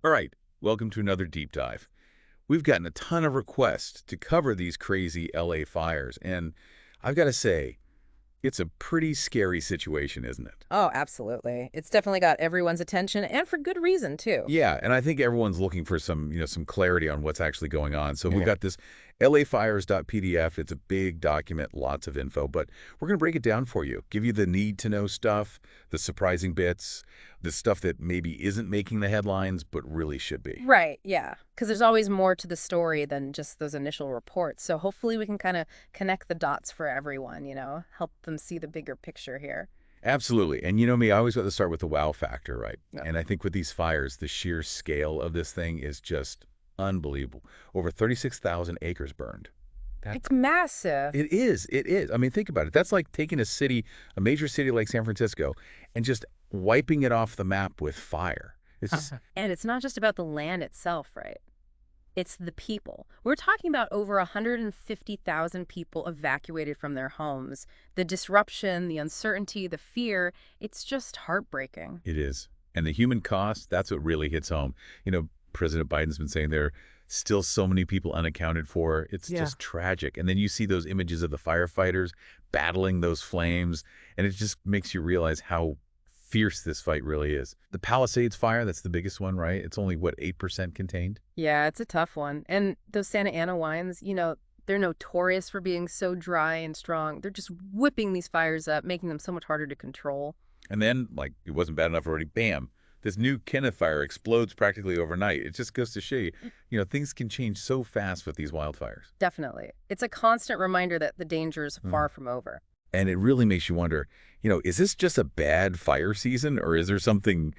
All right, welcome to another deep dive. We've gotten a ton of requests to cover these crazy LA fires, and I've got to say, it's a pretty scary situation, isn't it? Oh, absolutely. It's definitely got everyone's attention and for good reason, too. Yeah, and I think everyone's looking for some clarity on what's actually going on. So we've Yeah. got this lafires.pdf. It's a big document, lots of info, but we're going to break it down for you, give you the need-to-know stuff, the surprising bits, the stuff that maybe isn't making the headlines, but really should be. Right, yeah. Because there's always more to the story than just those initial reports. So hopefully we can kind of connect the dots for everyone, help them see the bigger picture here. Absolutely. And you know me, I always got to start with the wow factor, right? Yeah. And I think with these fires, the sheer scale of this thing is just unbelievable. Over 36,000 acres burned. That It's massive. it is. It is. I mean, think about it. That's like taking a city, a major city like San Francisco, and just wiping it off the map with fire. It's just, And it's not just about the land itself, right? It's the people. We're talking about over 150,000 people evacuated from their homes. The disruption, the uncertainty, the fear, it's just heartbreaking. it is. And the human cost, that's what really hits home. President Biden's been saying there are still so many people unaccounted for. It's Yeah. just tragic. And then you see those images of the firefighters battling those flames, and it just makes you realize how fierce this fight really is. The Palisades fire, that's the biggest one, right? It's only, what, 8% contained? Yeah, it's a tough one. And those Santa Ana wines, they're notorious for being so dry and strong. They're just whipping these fires up, making them so much harder to control. And then, like, it wasn't bad enough already, bam, this new Kenneth fire explodes practically overnight. It just goes to show you, things can change so fast with these wildfires. Definitely. It's a constant reminder that the danger is far from over. And it really makes you wonder, is this just a bad fire season or is there something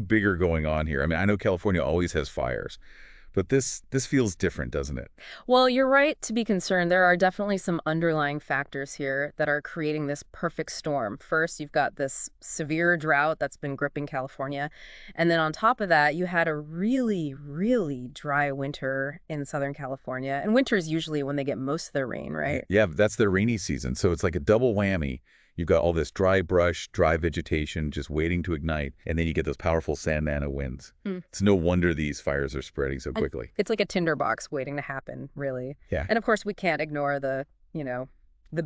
bigger going on here? I mean, I know California always has fires, but this feels different, doesn't it? Well, you're right to be concerned. There are definitely some underlying factors here that are creating this perfect storm. First, you've got this severe drought that's been gripping California. And then on top of that, you had a really, really dry winter in Southern California. And winter is usually when they get most of their rain, right? Yeah, that's the rainy season. So it's like a double whammy. You've got all this dry brush, dry vegetation just waiting to ignite, and then you get those powerful Santa Ana winds. Mm. It's no wonder these fires are spreading so And quickly. it's like a tinderbox waiting to happen, really. Yeah. And of course, we can't ignore the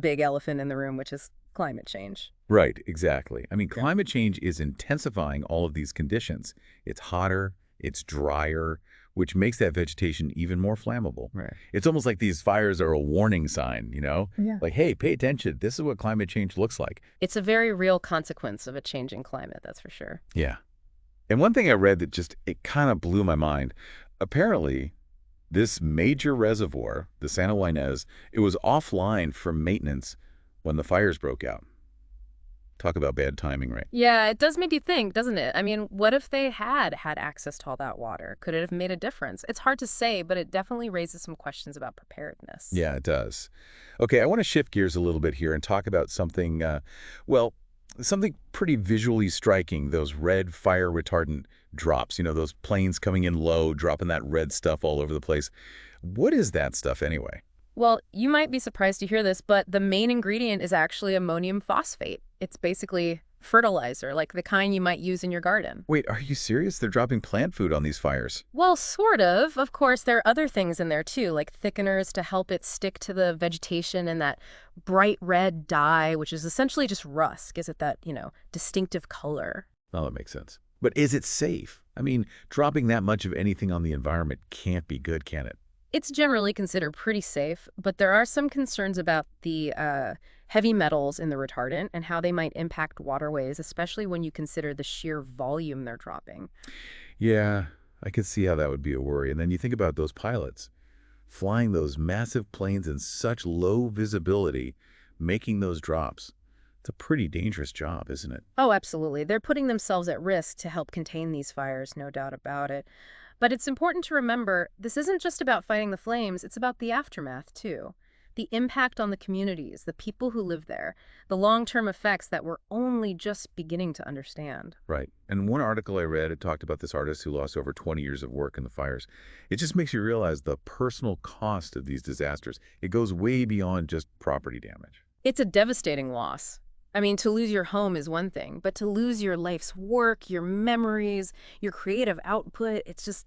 big elephant in the room, which is climate change. Right, exactly. I mean, Yeah. climate change is intensifying all of these conditions. It's hotter, it's drier, which makes that vegetation even more flammable. Right. It's almost like these fires are a warning sign. Yeah. Like, hey, pay attention. This is what climate change looks like. It's a very real consequence of a changing climate, that's for sure. Yeah. And one thing I read that it kind of blew my mind. Apparently, this major reservoir, the Santa Ynez, it was offline for maintenance when the fires broke out. Talk about bad timing, right? Yeah, it does make you think, doesn't it? I mean, what if they had had access to all that water? Could it have made a difference? It's hard to say, but it definitely raises some questions about preparedness. Yeah, it does. Okay, I want to shift gears a little bit here and talk about well, something pretty visually striking, those red fire retardant drops, those planes coming in low, dropping that red stuff all over the place. What is that stuff anyway? Well, you might be surprised to hear this, but the main ingredient is actually ammonium phosphate. It's basically fertilizer, like the kind you might use in your garden. Wait, are you serious? They're dropping plant food on these fires. Well, sort of. Of course, there are other things in there too, like thickeners to help it stick to the vegetation and that bright red dye, which is essentially just rust, gives it that distinctive color. Oh, that makes sense. But is it safe? I mean, dropping that much of anything on the environment can't be good, can it? It's generally considered pretty safe, but there are some concerns about the heavy metals in the retardant and how they might impact waterways, especially when you consider the sheer volume they're dropping. Yeah, I could see how that would be a worry. And then you think about those pilots flying those massive planes in such low visibility, making those drops. It's a pretty dangerous job, isn't it? Oh, absolutely. They're putting themselves at risk to help contain these fires, no doubt about it. But it's important to remember this isn't just about fighting the flames, it's about the aftermath, too. The impact on the communities, the people who live there, the long-term effects that we're only just beginning to understand. Right. And one article I read, it talked about this artist who lost over 20 years of work in the fires. It just makes you realize the personal cost of these disasters. It goes way beyond just property damage. It's a devastating loss. I mean, to lose your home is one thing, but to lose your life's work, your memories, your creative output, it's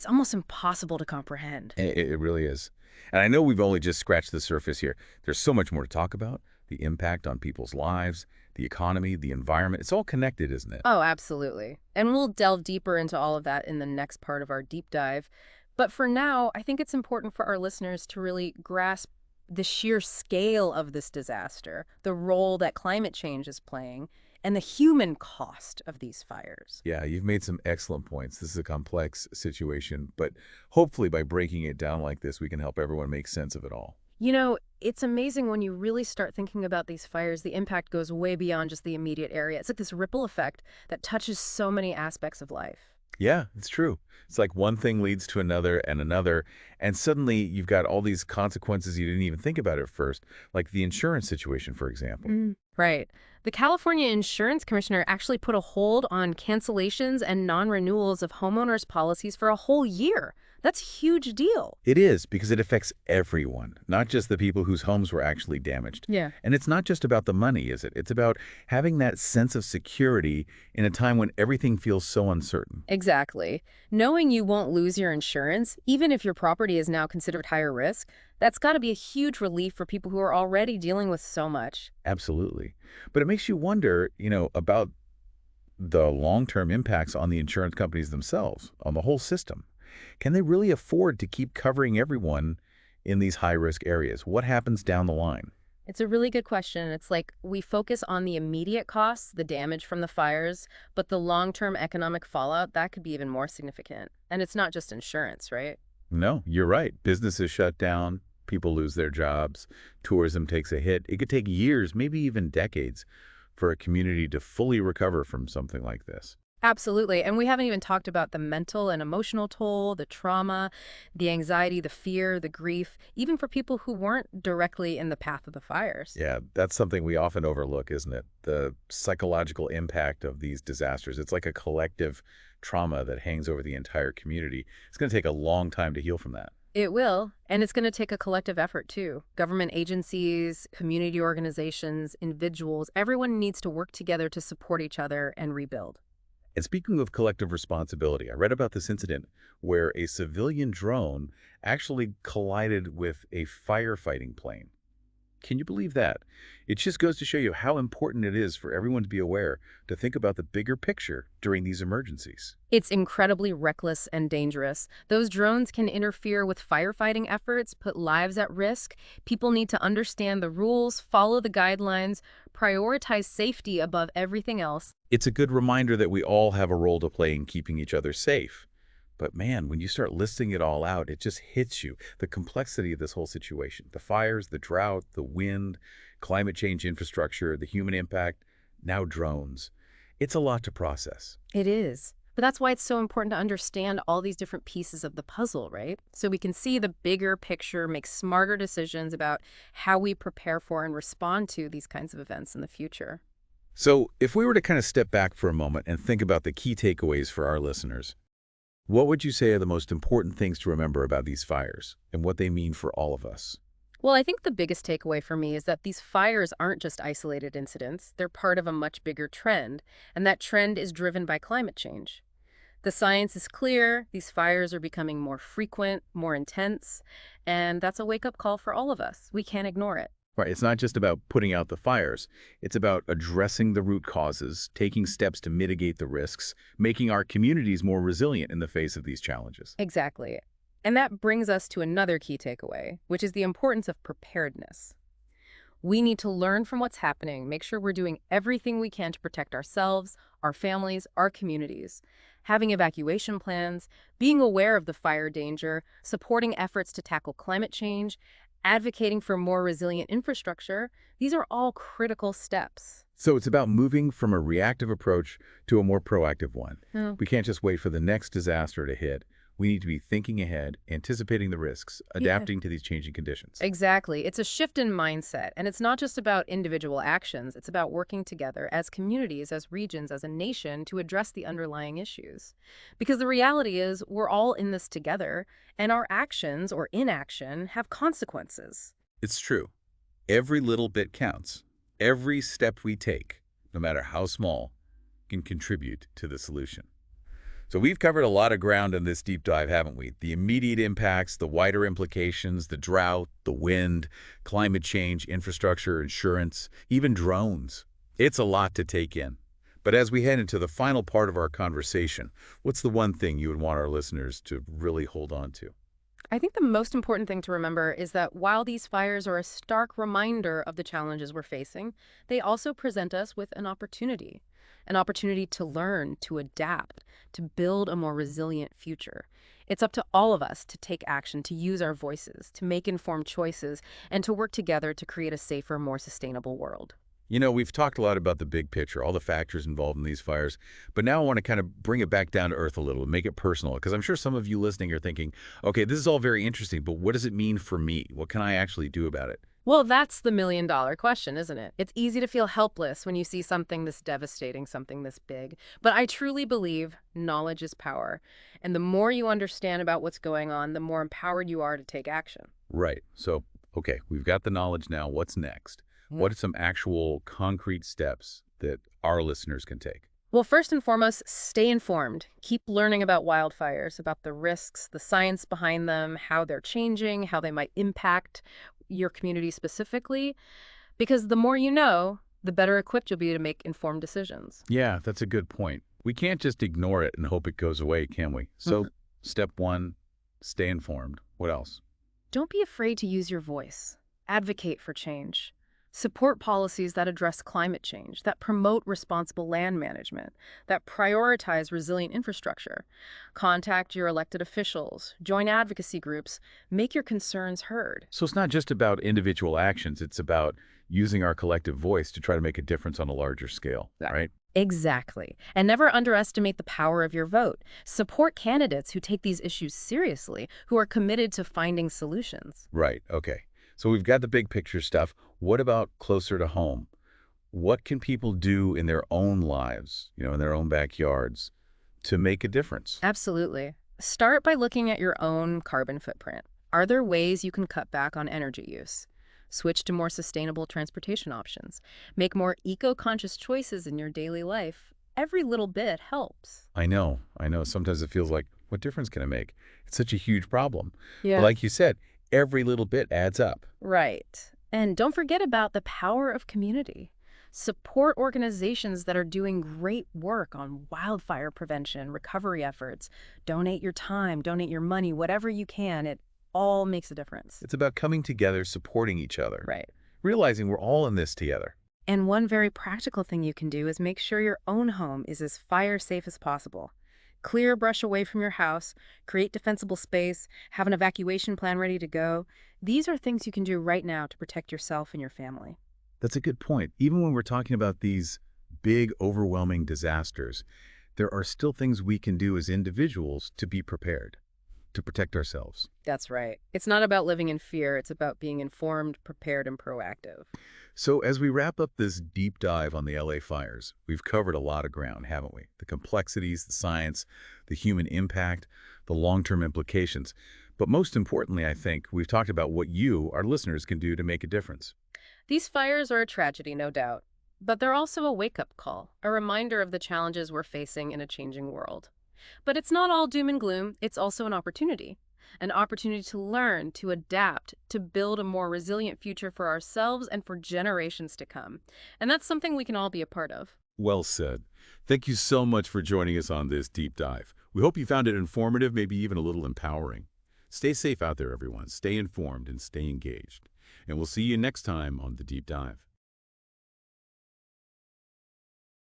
almost impossible to comprehend. It really is. And I know we've only just scratched the surface here. There's so much more to talk about. The impact on people's lives, the economy, the environment. It's all connected, isn't it? Oh, absolutely. And we'll delve deeper into all of that in the next part of our deep dive. But for now, I think it's important for our listeners to really grasp the sheer scale of this disaster, the role that climate change is playing, and the human cost of these fires. Yeah, you've made some excellent points. This is a complex situation, but hopefully by breaking it down like this, we can help everyone make sense of it all. You know, it's amazing when you really start thinking about these fires, the impact goes way beyond just the immediate area. It's like this ripple effect that touches so many aspects of life. Yeah, it's true. It's like one thing leads to another, and suddenly you've got all these consequences you didn't even think about at first, like the insurance situation, for example. Right. The California Insurance Commissioner actually put a hold on cancellations and non-renewals of homeowners' policies for a whole year. That's a huge deal. It is, because it affects everyone, not just the people whose homes were actually damaged. Yeah. And it's not just about the money, is it? It's about having that sense of security in a time when everything feels so uncertain. Exactly. Knowing you won't lose your insurance, even if your property is now considered higher risk, that's got to be a huge relief for people who are already dealing with so much. Absolutely. But it makes you wonder, about the long-term impacts on the insurance companies themselves, on the whole system. Can they really afford to keep covering everyone in these high-risk areas? What happens down the line? It's a really good question. It's like we focus on the immediate costs, the damage from the fires, but the long-term economic fallout, that could be even more significant. And it's not just insurance, right? No, you're right. Businesses shut down, people lose their jobs, tourism takes a hit. It could take years, maybe even decades, for a community to fully recover from something like this. Absolutely. And we haven't even talked about the mental and emotional toll, the trauma, the anxiety, the fear, the grief, even for people who weren't directly in the path of the fires. Yeah, that's something we often overlook, isn't it? The psychological impact of these disasters. It's like a collective trauma that hangs over the entire community. It's going to take a long time to heal from that. It will, and it's going to take a collective effort too. Government agencies, community organizations, individuals, everyone needs to work together to support each other and rebuild. And speaking of collective responsibility, I read about this incident where a civilian drone actually collided with a firefighting plane. Can you believe that? It just goes to show you how important it is for everyone to be aware, to think about the bigger picture during these emergencies. It's incredibly reckless and dangerous. Those drones can interfere with firefighting efforts, put lives at risk. People need to understand the rules, follow the guidelines, prioritize safety above everything else. It's a good reminder that we all have a role to play in keeping each other safe. But man, when you start listing it all out, it just hits you. The complexity of this whole situation. The fires, the drought, the wind, climate change infrastructure, the human impact, now drones. It's a lot to process. It is. But that's why it's so important to understand all these different pieces of the puzzle, right? So we can see the bigger picture, make smarter decisions about how we prepare for and respond to these kinds of events in the future. So if we were to kind of step back for a moment and think about the key takeaways for our listeners, what would you say are the most important things to remember about these fires and what they mean for all of us? Well, I think the biggest takeaway for me is that these fires aren't just isolated incidents. They're part of a much bigger trend, and that trend is driven by climate change. The science is clear, these fires are becoming more frequent, more intense, and that's a wake-up call for all of us. We can't ignore it. Right, it's not just about putting out the fires. It's about addressing the root causes, taking steps to mitigate the risks, making our communities more resilient in the face of these challenges. Exactly. And that brings us to another key takeaway, which is the importance of preparedness. We need to learn from what's happening, make sure we're doing everything we can to protect ourselves, our families, our communities. Having evacuation plans, being aware of the fire danger, supporting efforts to tackle climate change, advocating for more resilient infrastructure, these are all critical steps. So it's about moving from a reactive approach to a more proactive one. Yeah. We can't just wait for the next disaster to hit. We need to be thinking ahead, anticipating the risks, adapting to these changing conditions. Exactly. It's a shift in mindset, and it's not just about individual actions. It's about working together as communities, as regions, as a nation to address the underlying issues. Because the reality is we're all in this together, and our actions or inaction have consequences. It's true. Every little bit counts. Every step we take, no matter how small, can contribute to the solution. So we've covered a lot of ground in this deep dive, haven't we? The immediate impacts, the wider implications, the drought, the wind, climate change, infrastructure, insurance, even drones. It's a lot to take in. But as we head into the final part of our conversation, what's the one thing you would want our listeners to really hold on to? I think the most important thing to remember is that while these fires are a stark reminder of the challenges we're facing, they also present us with an opportunity to learn, to adapt, to build a more resilient future. It's up to all of us to take action, to use our voices, to make informed choices, and to work together to create a safer, more sustainable world. You know, we've talked a lot about the big picture, all the factors involved in these fires, but now I want to kind of bring it back down to earth a little and make it personal, because I'm sure some of you listening are thinking, okay, this is all very interesting, but what does it mean for me? What can I actually do about it? Well, that's the million-dollar question, isn't it? It's easy to feel helpless when you see something this devastating, something this big. But I truly believe knowledge is power. And the more you understand about what's going on, the more empowered you are to take action. Right. So, okay, we've got the knowledge now. What's next? What are some actual concrete steps that our listeners can take? Well, first and foremost, stay informed. Keep learning about wildfires, about the risks, the science behind them, how they're changing, how they might impact your community specifically. Because the more you know, the better equipped you'll be to make informed decisions. Yeah, that's a good point. We can't just ignore it and hope it goes away, can we? So, step one, stay informed. What else? Don't be afraid to use your voice. Advocate for change. Support policies that address climate change, that promote responsible land management, that prioritize resilient infrastructure. Contact your elected officials, join advocacy groups, make your concerns heard. So it's not just about individual actions, it's about using our collective voice to try to make a difference on a larger scale, right? Exactly. And never underestimate the power of your vote. Support candidates who take these issues seriously, who are committed to finding solutions. Right, okay. So we've got the big picture stuff. What about closer to home? What can people do in their own lives, in their own backyards to make a difference? Absolutely. Start by looking at your own carbon footprint. Are there ways you can cut back on energy use? Switch to more sustainable transportation options. Make more eco-conscious choices in your daily life. Every little bit helps. I know. Sometimes it feels like, what difference can it make? It's such a huge problem. Yeah. But like you said, every little bit adds up. Right. And don't forget about the power of community. Support organizations that are doing great work on wildfire prevention, recovery efforts. Donate your time, donate your money, whatever you can. It all makes a difference. It's about coming together, supporting each other. Right. Realizing we're all in this together. And one very practical thing you can do is make sure your own home is as fire safe as possible. Clear brush away from your house, create defensible space, have an evacuation plan ready to go. These are things you can do right now to protect yourself and your family. That's a good point. Even when we're talking about these big, overwhelming disasters, there are still things we can do as individuals to be prepared, to protect ourselves. That's right. It's not about living in fear. It's about being informed, prepared, and proactive. So as we wrap up this deep dive on the LA fires, we've covered a lot of ground, haven't we? The complexities, the science, the human impact, the long-term implications. But most importantly, I think, we've talked about what you, our listeners, can do to make a difference. These fires are a tragedy, no doubt. But they're also a wake-up call, a reminder of the challenges we're facing in a changing world. But it's not all doom and gloom. It's also an opportunity to learn, to adapt, to build a more resilient future for ourselves and for generations to come. And that's something we can all be a part of. Well said. Thank you so much for joining us on this deep dive. We hope you found it informative, maybe even a little empowering. Stay safe out there, everyone. Stay informed and stay engaged. And we'll see you next time on The Deep Dive.